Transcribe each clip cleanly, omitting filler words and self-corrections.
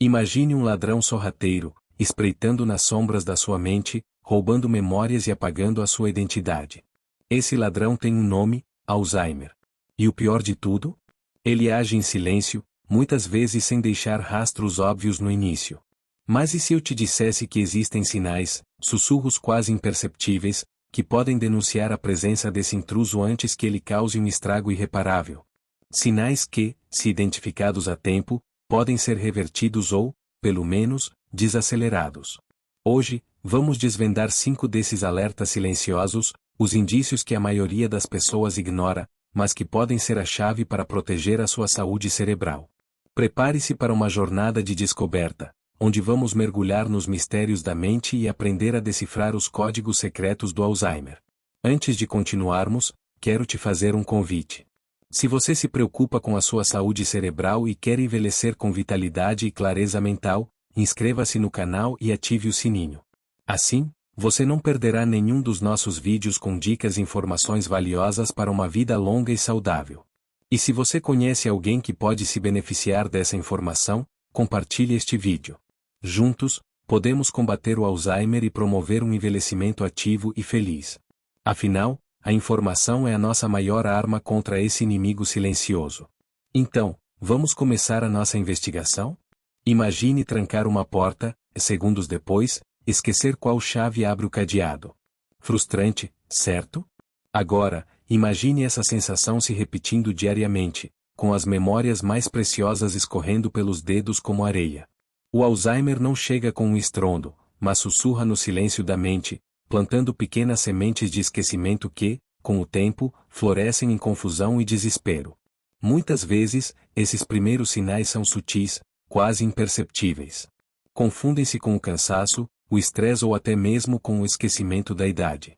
Imagine um ladrão sorrateiro, espreitando nas sombras da sua mente, roubando memórias e apagando a sua identidade. Esse ladrão tem um nome, Alzheimer. E o pior de tudo? Ele age em silêncio, muitas vezes sem deixar rastros óbvios no início. Mas e se eu te dissesse que existem sinais, sussurros quase imperceptíveis, que podem denunciar a presença desse intruso antes que ele cause um estrago irreparável? Sinais que, se identificados a tempo, podem ser revertidos ou, pelo menos, desacelerados. Hoje, vamos desvendar 5 desses alertas silenciosos, os indícios que a maioria das pessoas ignora, mas que podem ser a chave para proteger a sua saúde cerebral. Prepare-se para uma jornada de descoberta, onde vamos mergulhar nos mistérios da mente e aprender a decifrar os códigos secretos do Alzheimer. Antes de continuarmos, quero te fazer um convite. Se você se preocupa com a sua saúde cerebral e quer envelhecer com vitalidade e clareza mental, inscreva-se no canal e ative o sininho. Assim, você não perderá nenhum dos nossos vídeos com dicas e informações valiosas para uma vida longa e saudável. E se você conhece alguém que pode se beneficiar dessa informação, compartilhe este vídeo. Juntos, podemos combater o Alzheimer e promover um envelhecimento ativo e feliz. Afinal, a informação é a nossa maior arma contra esse inimigo silencioso. Então, vamos começar a nossa investigação? Imagine trancar uma porta, e segundos depois, esquecer qual chave abre o cadeado. Frustrante, certo? Agora, imagine essa sensação se repetindo diariamente, com as memórias mais preciosas escorrendo pelos dedos como areia. O Alzheimer não chega com um estrondo, mas sussurra no silêncio da mente, plantando pequenas sementes de esquecimento que, com o tempo, florescem em confusão e desespero. Muitas vezes, esses primeiros sinais são sutis, quase imperceptíveis. Confundem-se com o cansaço, o estresse ou até mesmo com o esquecimento da idade.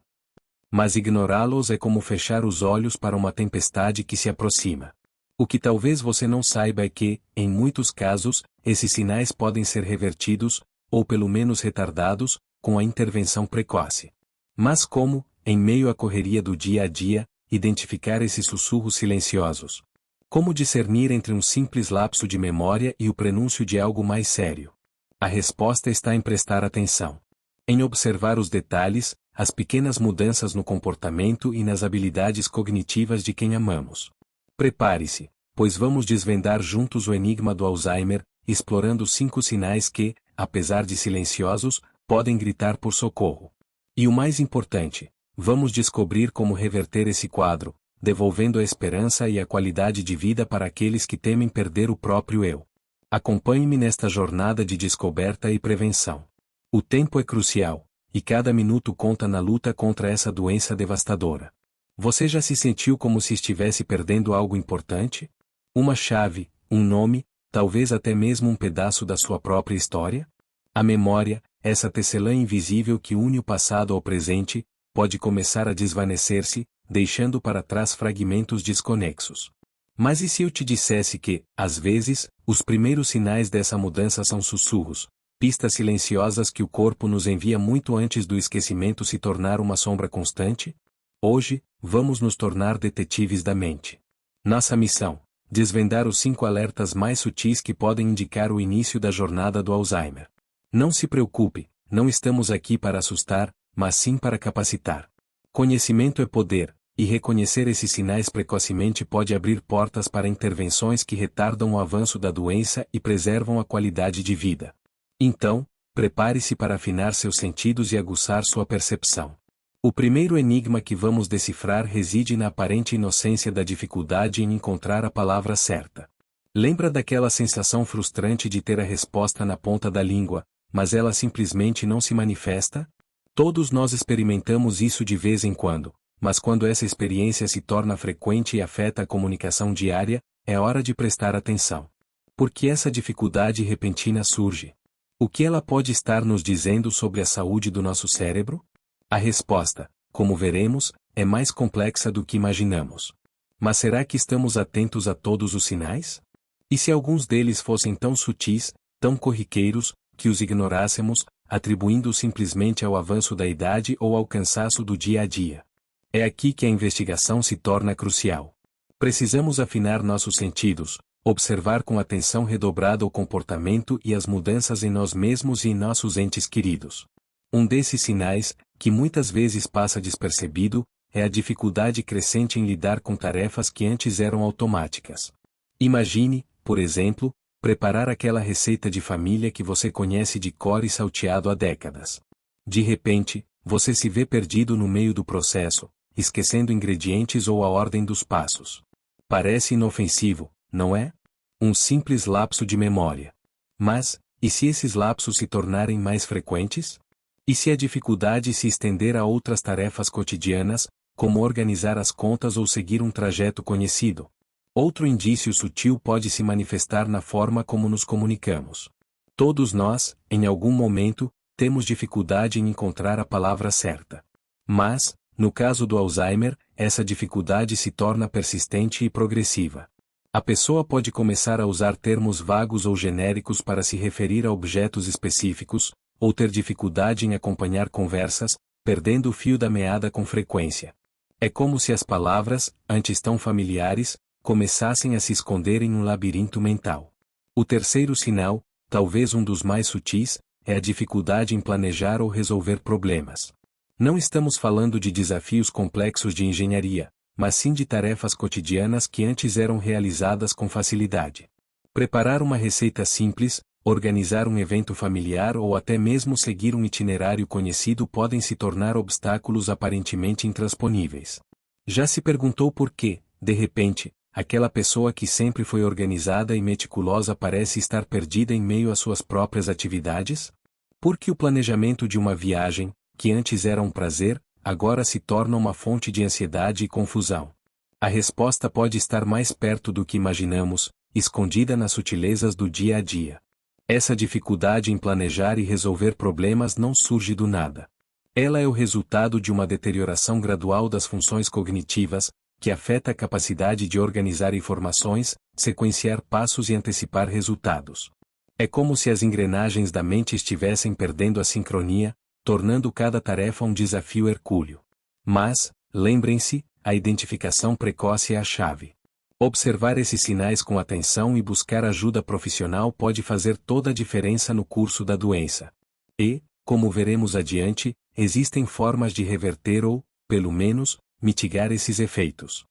Mas ignorá-los é como fechar os olhos para uma tempestade que se aproxima. O que talvez você não saiba é que, em muitos casos, esses sinais podem ser revertidos, ou pelo menos retardados, com a intervenção precoce. Mas como, em meio à correria do dia a dia, identificar esses sussurros silenciosos? Como discernir entre um simples lapso de memória e o prenúncio de algo mais sério? A resposta está em prestar atenção. Em observar os detalhes, as pequenas mudanças no comportamento e nas habilidades cognitivas de quem amamos. Prepare-se, pois vamos desvendar juntos o enigma do Alzheimer, explorando 5 sinais que, apesar de silenciosos, podem gritar por socorro. E o mais importante, vamos descobrir como reverter esse quadro, devolvendo a esperança e a qualidade de vida para aqueles que temem perder o próprio eu. Acompanhe-me nesta jornada de descoberta e prevenção. O tempo é crucial, e cada minuto conta na luta contra essa doença devastadora. Você já se sentiu como se estivesse perdendo algo importante? Uma chave, um nome, talvez até mesmo um pedaço da sua própria história? A memória, essa tecelã invisível que une o passado ao presente, pode começar a desvanecer-se, deixando para trás fragmentos desconexos. Mas e se eu te dissesse que, às vezes, os primeiros sinais dessa mudança são sussurros, pistas silenciosas que o corpo nos envia muito antes do esquecimento se tornar uma sombra constante? Hoje, vamos nos tornar detetives da mente. Nossa missão: desvendar os 5 alertas mais sutis que podem indicar o início da jornada do Alzheimer. Não se preocupe, não estamos aqui para assustar, mas sim para capacitar. Conhecimento é poder, e reconhecer esses sinais precocemente pode abrir portas para intervenções que retardam o avanço da doença e preservam a qualidade de vida. Então, prepare-se para afinar seus sentidos e aguçar sua percepção. O primeiro enigma que vamos decifrar reside na aparente inocência da dificuldade em encontrar a palavra certa. Lembra daquela sensação frustrante de ter a resposta na ponta da língua, mas ela simplesmente não se manifesta? Todos nós experimentamos isso de vez em quando, mas quando essa experiência se torna frequente e afeta a comunicação diária, é hora de prestar atenção. Por que essa dificuldade repentina surge? O que ela pode estar nos dizendo sobre a saúde do nosso cérebro? A resposta, como veremos, é mais complexa do que imaginamos. Mas será que estamos atentos a todos os sinais? E se alguns deles fossem tão sutis, tão corriqueiros, que os ignorássemos, atribuindo-os simplesmente ao avanço da idade ou ao cansaço do dia a dia? É aqui que a investigação se torna crucial. Precisamos afinar nossos sentidos, Observar com atenção redobrada o comportamento e as mudanças em nós mesmos e em nossos entes queridos. Um desses sinais, que muitas vezes passa despercebido, é a dificuldade crescente em lidar com tarefas que antes eram automáticas. Imagine, por exemplo, preparar aquela receita de família que você conhece de cor e salteado há décadas. De repente, você se vê perdido no meio do processo, esquecendo ingredientes ou a ordem dos passos. Parece inofensivo, não é? Um simples lapso de memória. Mas, e se esses lapsos se tornarem mais frequentes? E se a dificuldade se estender a outras tarefas cotidianas, como organizar as contas ou seguir um trajeto conhecido? Outro indício sutil pode se manifestar na forma como nos comunicamos. Todos nós, em algum momento, temos dificuldade em encontrar a palavra certa. Mas, no caso do Alzheimer, essa dificuldade se torna persistente e progressiva. A pessoa pode começar a usar termos vagos ou genéricos para se referir a objetos específicos, ou ter dificuldade em acompanhar conversas, perdendo o fio da meada com frequência. É como se as palavras, antes tão familiares, começassem a se esconder em um labirinto mental. O terceiro sinal, talvez um dos mais sutis, é a dificuldade em planejar ou resolver problemas. Não estamos falando de desafios complexos de engenharia, mas sim de tarefas cotidianas que antes eram realizadas com facilidade. Preparar uma receita simples, organizar um evento familiar ou até mesmo seguir um itinerário conhecido podem se tornar obstáculos aparentemente intransponíveis. Já se perguntou por que, de repente, aquela pessoa que sempre foi organizada e meticulosa parece estar perdida em meio às suas próprias atividades? Por que o planejamento de uma viagem, que antes era um prazer, agora se torna uma fonte de ansiedade e confusão? A resposta pode estar mais perto do que imaginamos, escondida nas sutilezas do dia a dia. Essa dificuldade em planejar e resolver problemas não surge do nada. Ela é o resultado de uma deterioração gradual das funções cognitivas, que afeta a capacidade de organizar informações, sequenciar passos e antecipar resultados. É como se as engrenagens da mente estivessem perdendo a sincronia, tornando cada tarefa um desafio hercúleo. Mas, lembrem-se, a identificação precoce é a chave. Observar esses sinais com atenção e buscar ajuda profissional pode fazer toda a diferença no curso da doença. E, como veremos adiante, existem formas de reverter ou, pelo menos, mitigar esses efeitos.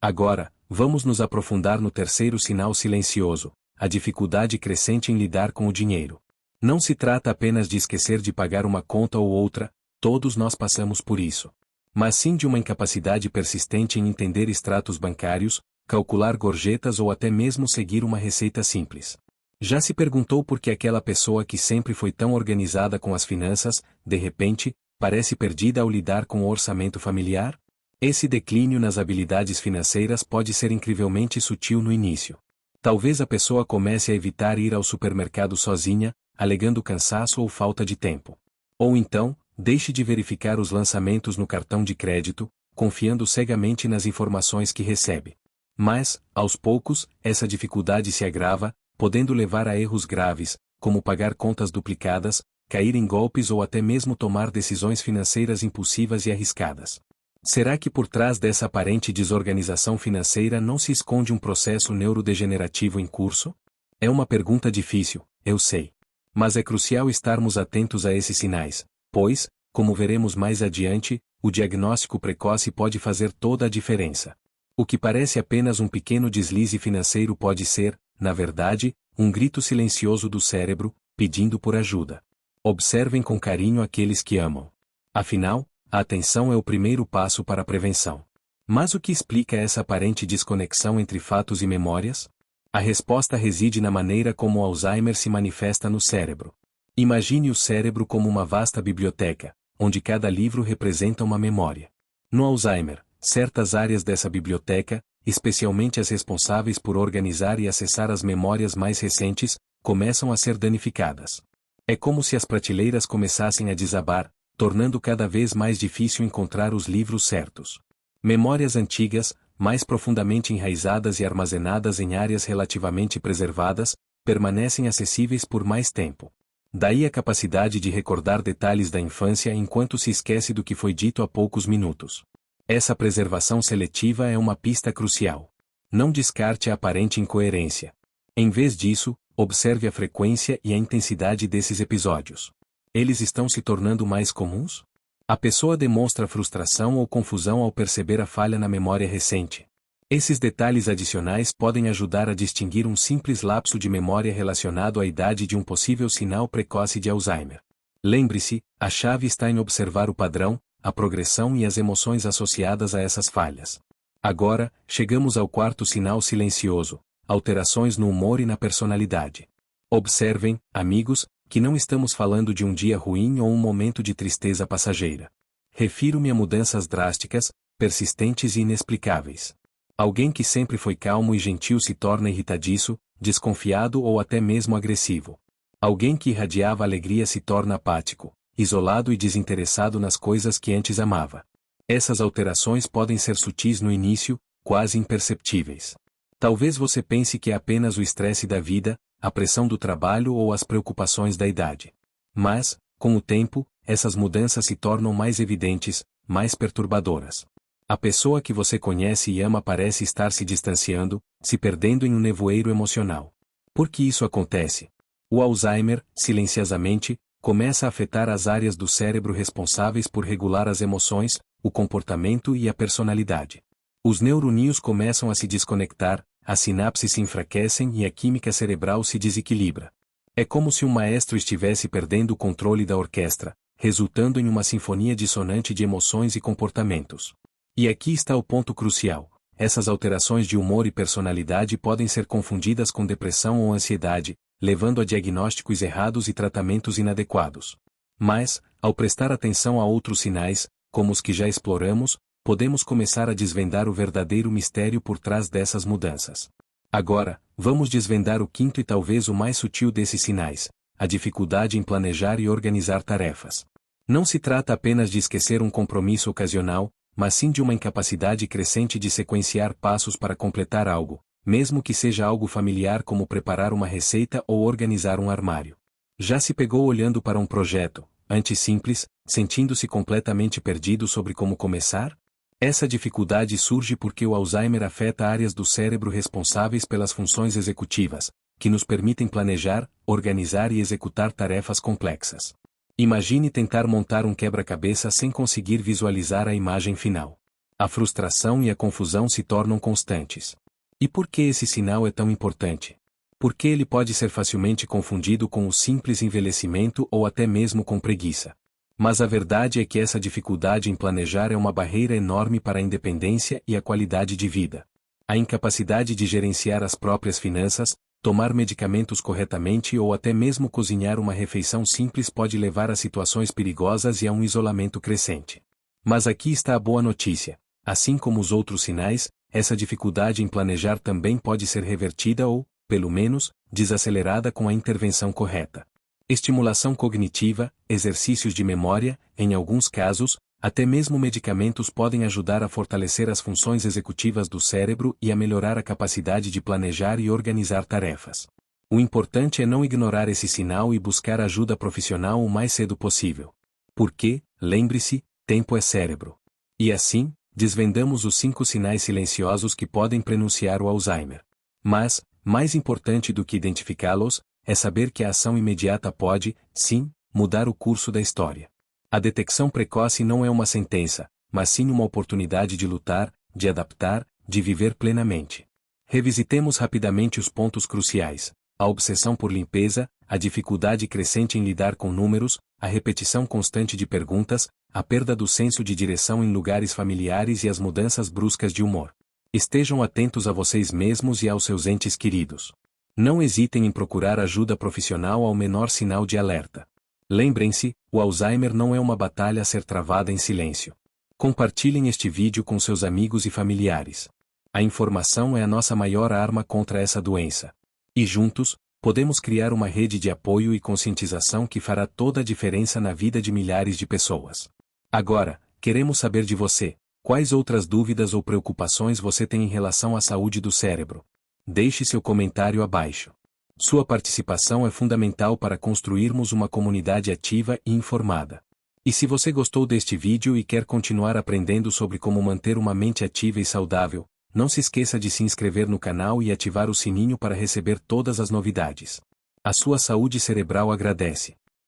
Agora, vamos nos aprofundar no terceiro sinal silencioso, a dificuldade crescente em lidar com o dinheiro. Não se trata apenas de esquecer de pagar uma conta ou outra, todos nós passamos por isso. Mas sim de uma incapacidade persistente em entender extratos bancários, calcular gorjetas ou até mesmo seguir uma receita simples. Já se perguntou por que aquela pessoa que sempre foi tão organizada com as finanças, de repente, parece perdida ao lidar com o orçamento familiar? Esse declínio nas habilidades financeiras pode ser incrivelmente sutil no início. Talvez a pessoa comece a evitar ir ao supermercado sozinha, alegando cansaço ou falta de tempo. Ou então, deixe de verificar os lançamentos no cartão de crédito, confiando cegamente nas informações que recebe. Mas, aos poucos, essa dificuldade se agrava, podendo levar a erros graves, como pagar contas duplicadas, cair em golpes ou até mesmo tomar decisões financeiras impulsivas e arriscadas. Será que por trás dessa aparente desorganização financeira não se esconde um processo neurodegenerativo em curso? É uma pergunta difícil, eu sei. Mas é crucial estarmos atentos a esses sinais, pois, como veremos mais adiante, o diagnóstico precoce pode fazer toda a diferença. O que parece apenas um pequeno deslize financeiro pode ser, na verdade, um grito silencioso do cérebro, pedindo por ajuda. Observem com carinho aqueles que amam. Afinal, a atenção é o primeiro passo para a prevenção. Mas o que explica essa aparente desconexão entre fatos e memórias? A resposta reside na maneira como o Alzheimer se manifesta no cérebro. Imagine o cérebro como uma vasta biblioteca, onde cada livro representa uma memória. No Alzheimer, certas áreas dessa biblioteca, especialmente as responsáveis por organizar e acessar as memórias mais recentes, começam a ser danificadas. É como se as prateleiras começassem a desabar, tornando cada vez mais difícil encontrar os livros certos. Memórias antigas, mais profundamente enraizadas e armazenadas em áreas relativamente preservadas, permanecem acessíveis por mais tempo. Daí a capacidade de recordar detalhes da infância enquanto se esquece do que foi dito há poucos minutos. Essa preservação seletiva é uma pista crucial. Não descarte a aparente incoerência. Em vez disso, observe a frequência e a intensidade desses episódios. Eles estão se tornando mais comuns? A pessoa demonstra frustração ou confusão ao perceber a falha na memória recente. Esses detalhes adicionais podem ajudar a distinguir um simples lapso de memória relacionado à idade de um possível sinal precoce de Alzheimer. Lembre-se, a chave está em observar o padrão, a progressão e as emoções associadas a essas falhas. Agora, chegamos ao quarto sinal silencioso: alterações no humor e na personalidade. Observem, amigos, que não estamos falando de um dia ruim ou um momento de tristeza passageira. Refiro-me a mudanças drásticas, persistentes e inexplicáveis. Alguém que sempre foi calmo e gentil se torna irritadiço, desconfiado ou até mesmo agressivo. Alguém que irradiava alegria se torna apático, isolado e desinteressado nas coisas que antes amava. Essas alterações podem ser sutis no início, quase imperceptíveis. Talvez você pense que é apenas o estresse da vida, a pressão do trabalho ou as preocupações da idade. Mas, com o tempo, essas mudanças se tornam mais evidentes, mais perturbadoras. A pessoa que você conhece e ama parece estar se distanciando, se perdendo em um nevoeiro emocional. Por que isso acontece? O Alzheimer, silenciosamente, começa a afetar as áreas do cérebro responsáveis por regular as emoções, o comportamento e a personalidade. Os neurônios começam a se desconectar, as sinapses se enfraquecem e a química cerebral se desequilibra. É como se um maestro estivesse perdendo o controle da orquestra, resultando em uma sinfonia dissonante de emoções e comportamentos. E aqui está o ponto crucial: essas alterações de humor e personalidade podem ser confundidas com depressão ou ansiedade, levando a diagnósticos errados e tratamentos inadequados. Mas, ao prestar atenção a outros sinais, como os que já exploramos, podemos começar a desvendar o verdadeiro mistério por trás dessas mudanças. Agora, vamos desvendar o quinto e talvez o mais sutil desses sinais: a dificuldade em planejar e organizar tarefas. Não se trata apenas de esquecer um compromisso ocasional, mas sim de uma incapacidade crescente de sequenciar passos para completar algo, mesmo que seja algo familiar como preparar uma receita ou organizar um armário. Já se pegou olhando para um projeto, antes simples, sentindo-se completamente perdido sobre como começar? Essa dificuldade surge porque o Alzheimer afeta áreas do cérebro responsáveis pelas funções executivas, que nos permitem planejar, organizar e executar tarefas complexas. Imagine tentar montar um quebra-cabeça sem conseguir visualizar a imagem final. A frustração e a confusão se tornam constantes. E por que esse sinal é tão importante? Porque ele pode ser facilmente confundido com o simples envelhecimento ou até mesmo com preguiça. Mas a verdade é que essa dificuldade em planejar é uma barreira enorme para a independência e a qualidade de vida. A incapacidade de gerenciar as próprias finanças, tomar medicamentos corretamente ou até mesmo cozinhar uma refeição simples pode levar a situações perigosas e a um isolamento crescente. Mas aqui está a boa notícia: assim como os outros sinais, essa dificuldade em planejar também pode ser revertida ou, pelo menos, desacelerada com a intervenção correta. Estimulação cognitiva, exercícios de memória, em alguns casos, até mesmo medicamentos podem ajudar a fortalecer as funções executivas do cérebro e a melhorar a capacidade de planejar e organizar tarefas. O importante é não ignorar esse sinal e buscar ajuda profissional o mais cedo possível. Porque, lembre-se, tempo é cérebro. E assim, desvendamos os 5 sinais silenciosos que podem prenunciar o Alzheimer. Mas, mais importante do que identificá-los, é saber que a ação imediata pode, sim, mudar o curso da história. A detecção precoce não é uma sentença, mas sim uma oportunidade de lutar, de adaptar, de viver plenamente. Revisitemos rapidamente os pontos cruciais: a obsessão por limpeza, a dificuldade crescente em lidar com números, a repetição constante de perguntas, a perda do senso de direção em lugares familiares e as mudanças bruscas de humor. Estejam atentos a vocês mesmos e aos seus entes queridos. Não hesitem em procurar ajuda profissional ao menor sinal de alerta. Lembrem-se, o Alzheimer não é uma batalha a ser travada em silêncio. Compartilhem este vídeo com seus amigos e familiares. A informação é a nossa maior arma contra essa doença. E juntos, podemos criar uma rede de apoio e conscientização que fará toda a diferença na vida de milhares de pessoas. Agora, queremos saber de você: quais outras dúvidas ou preocupações você tem em relação à saúde do cérebro? Deixe seu comentário abaixo. Sua participação é fundamental para construirmos uma comunidade ativa e informada. E se você gostou deste vídeo e quer continuar aprendendo sobre como manter uma mente ativa e saudável, Não se esqueça de se inscrever no canal e ativar o sininho para receber todas as novidades. A sua saúde cerebral agradece.